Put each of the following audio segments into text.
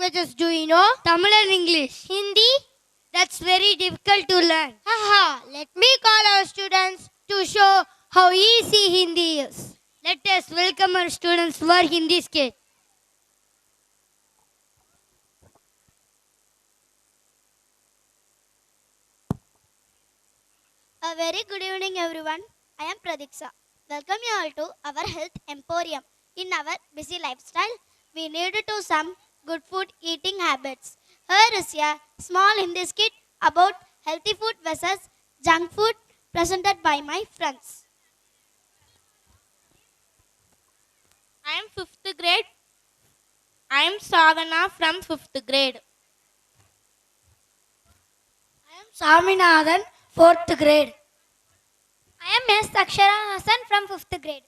languages do you know? Tamil and English. Hindi? That's very difficult to learn. Haha, let me call our students to show how easy Hindi is. Let us welcome our students for Hindi skit. A very good evening, everyone. I am Pradiksha. Welcome you all to our health emporium. In our busy lifestyle, we need to some good food eating habits. Here is a small Hindi skit about healthy food versus junk food presented by my friends. I am 5th grade. I am Sagana from 5th grade. I am Saminathan, 4th grade. I am S. Akshara Hassan from 5th grade.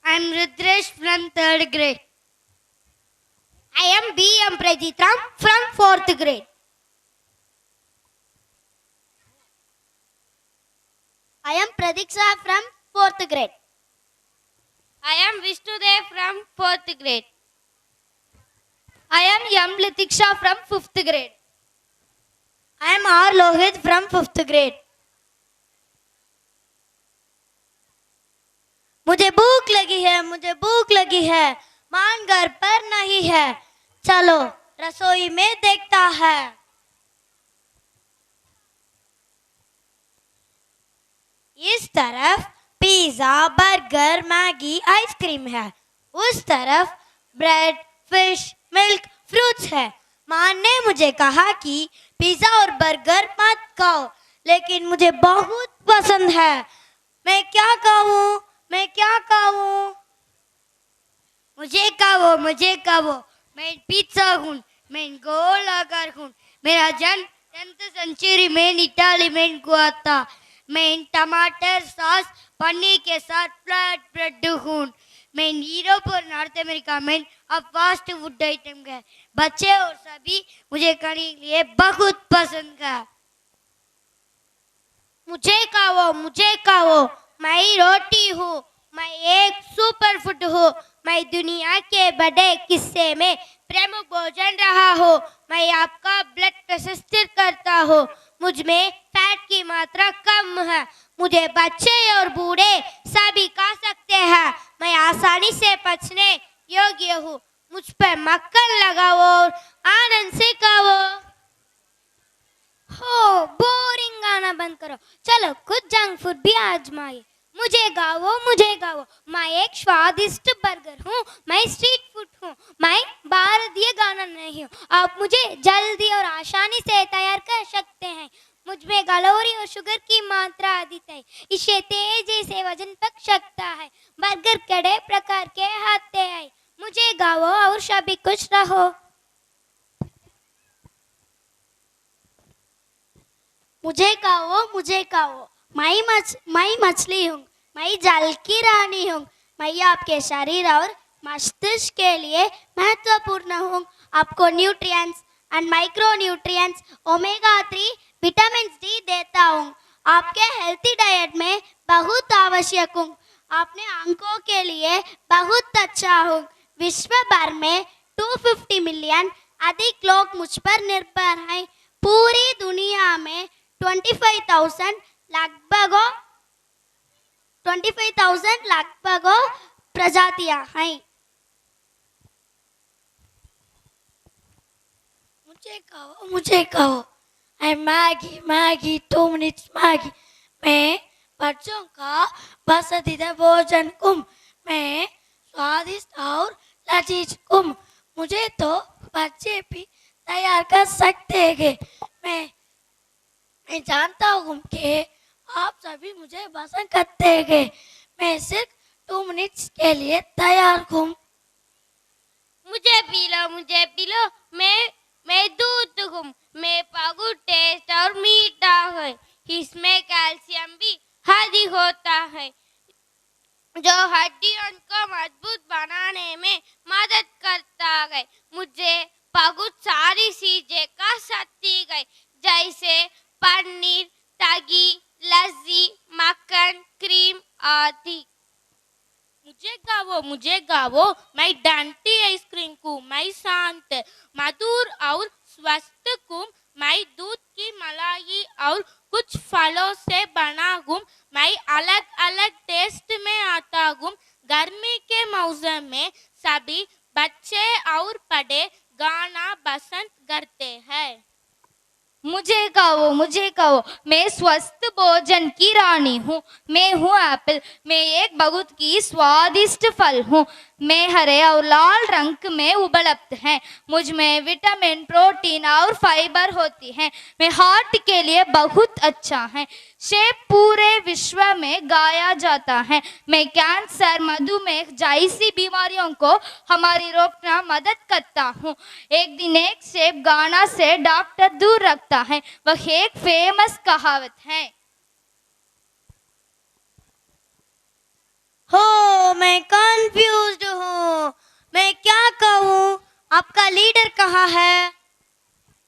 I am Rudresh from 3rd grade. I am B. M. Prajitram from 4th grade. I am Pradiksha from 4th grade. I am Vishnudev from 4th grade. I am M. Litiksha from 5th grade. I am R. Lohit from 5th grade. मुझे भूख लगी है, मान घर पर नहीं है, चलो रसोई में देखता है। इस तरफ पिज्जा, बर्गर, मैगी, आइसक्रीम है, उस तरफ ब्रेड, फिश, मिल्क, फ्रूट्स है। माँ ने मुझे कहा कि पिज्जा और बर्गर मत खाओ, लेकिन मुझे बहुत पसंद है। मैं क्या खाऊं? मुझे कहो, मैं पिज्जा हूँ, मैं गोल आकार हूँ, मेरा जन्म 10th सेंचुरी में इटाली में हुआ था। मैं टमाटर सॉस पनीर के साथ फ्लैट ब्रेड हूँ। मैं यूरोप और नॉर्थ अमेरिका में अब फास्ट फूड आइटम है। बच्चे और सभी मुझे खाने के लिए बहुत पसंद है। मुझे कहो, मैं रोटी हूँ, मैं एक सुपर फूड हूँ, मैं दुनिया के बड़े किस्से में प्रमुख भोजन रहा हूँ, मैं आपका ब्लड प्रेशर स्थिर करता हूँ, मुझ में फैट की मात्रा कम है, मुझे बच्चे और बूढ़े सभी खा सकते हैं, मैं आसानी से पचने योग्य हूँ, मुझ पर मक्खन लगाओ और आनंद से खाओ। हो, बोरिंग गाना बंद करो, चलो कुछ जंक फूड भी आजमाइए। मुझे गाओ, मैं एक स्वादिष्ट बर्गर हूँ, मैं स्ट्रीट फूड हूँ, मैं भारतीय गाना नहीं हूँ। आप मुझे जल्दी और आसानी से तैयार कर सकते हैं। मुझ में कैलोरी और शुगर की मात्रा अधिक है, इससे तेजी से वजन पक सकता है। बर्गर कड़े प्रकार के आते हैं। मुझे गाओ और सभी खुश रहो। मुझे कहो, मैं मछली हूँ, मैं जल की रानी हूँ, मैं आपके शरीर और मस्तिष्क के लिए महत्वपूर्ण हूँ। आपको nutrients and micro nutrients, omega 3, vitamin D देता हूँ। आपके हेल्थी डाइट में बहुत आवश्यक हूँ। आपने आंखों के लिए बहुत अच्छा हूँ। विश्व भर में 250 मिलियन अधिक लोग मुझ पर निर्भर हैं। पूरी दुनिया में 25,000 लगभग प्रजातियां हैं। मुझे कहो, आई मैगी 2 मिनट्स मैगी। मैं बच्चों का पसंदीदा भोजन हूँ, मैं स्वादिष्ट और लजीज हूँ, मुझे तो बच्चे भी तैयार कर सकते हैं। मैं जानता हूँ कि आप सभी मुझे पसंद करते हैं। मैं सिर्फ 2 मिनट्स के लिए तैयार हूँ। मुझे पी लो, मैं दूध हूँ, मैं पागु टेस्ट और मीठा है, इसमें कैल्शियम भी अधिक होता है, जो हड्डियों को मजबूत बनाने में मदद करता है। मुझे बहुत सारी चीजें खा सकती है, जैसे पनीर, दही, लस्सी, मक्खन, क्रीम आदि। मुझे गाओ, मैं डांटी आइसक्रीम को मैं शांत मधुर और स्वस्थ हूँ। मैं दूध की मलाई और कुछ फलों से बना हूँ। मैं अलग अलग टेस्ट में आता हूँ। गर्मी के मौसम में सभी बच्चे और बड़े गाना पसंद करते हैं। मुझे कहो, मैं स्वस्थ भोजन की रानी हूँ। मैं हूँ एप्पल। मैं एक बहुत की स्वादिष्ट फल हूँ। मैं हरे और लाल रंग में उपलब्ध है। मुझ में विटामिन, प्रोटीन और फाइबर होती है। मैं हार्ट के लिए बहुत अच्छा है। सेब पूरे विश्व में गाया जाता है। मैं कैंसर, मधुमेह जैसी बीमारियों को हमारी रोकना मदद करता हूँ। एक दिन एक सेब गाना से डॉक्टर दूर रखता है। वह एक फेमस कहावत है। हो, मैं कंफ्यूज्ड हूँ। मैं क्या कहूँ? आपका लीडर कहाँ है?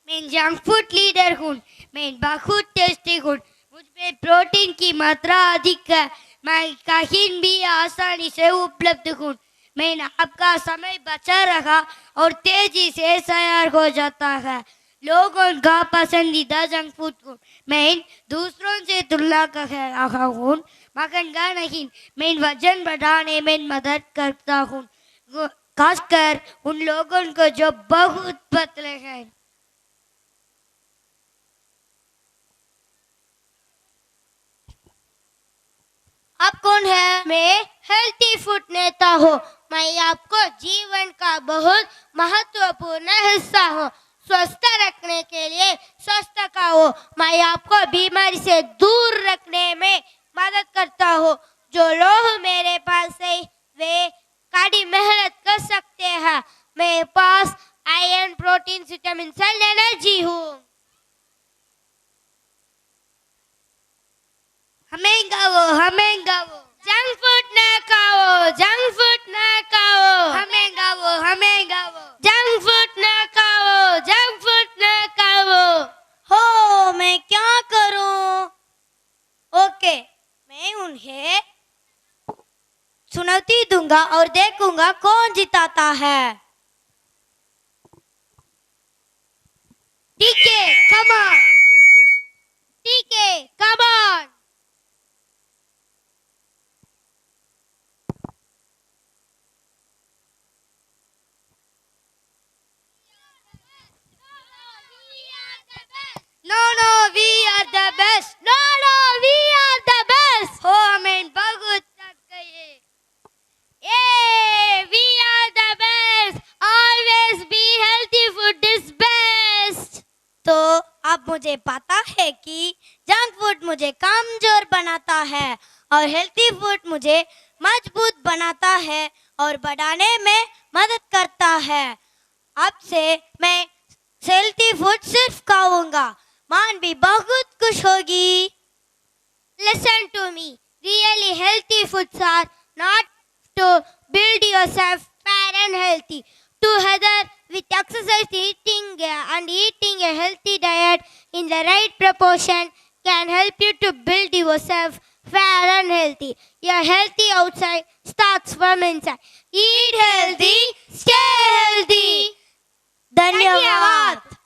मैं जंक फूड लीडर हूँ। मैं बहुत टेस्टी हूँ। मुझ में प्रोटीन की मात्रा अधिक है। मैं कहीं भी आसानी से उपलब्ध हूँ। मैंने आपका समय बचा रखा और तेजी से तैयार हो जाता है। लोगों का पसंदीदा जंक फूड हूँ। मैं दूसरों से तुलना कर रहा हूँ मगर का नहीं। मैं वजन बढ़ाने में मदद करता हूँ, खासकर उन लोगों को जो बहुत पतले हैं। आप कौन है? मैं हेल्थी फूड नेता हूँ। मैं आपको जीवन का बहुत महत्वपूर्ण हिस्सा हूँ। स्वस्थ रखने के लिए स्वस्थ खाओ। मैं आपको बीमारी से दूर रखने में मदद करता हूँ। जो लोग मेरे पास है वे कड़ी मेहनत कर सकते हैं। मेरे पास iron, protein, vitamin and energy हूँ। हमें गाओ। जंक फूड ना खाओ, जंक फूड ना खाओ। हमें गाओ। जंक फूड ना खाओ, जंक फूड ना खाओ। हो, मैं क्या करूं? ओके, मैं उन्हें चुनौती दूंगा और देखूंगा कौन जिताता है। ठीक है, come on. No, we are the best. We are the best. हो, हमें बहुत थक गए। We are the best. Always be healthy. Food is best. तो अब मुझे पता है कि जंक फूड मुझे कमजोर बनाता है और हेल्थी फूड मुझे मजबूत बनाता है और बढ़ाने में मदद करता है। अब से मैं हेल्थी फूड सिर्फ खाऊंगा। मान भी बहुत खुश होगी। Listen to me. Really healthy foods are not to build yourself fat and healthy. Together with exercise, eating a healthy diet in the right proportion can help you to build yourself fat and healthy. Your healthy outside starts from inside. Eat healthy, stay healthy. धन्यवाद।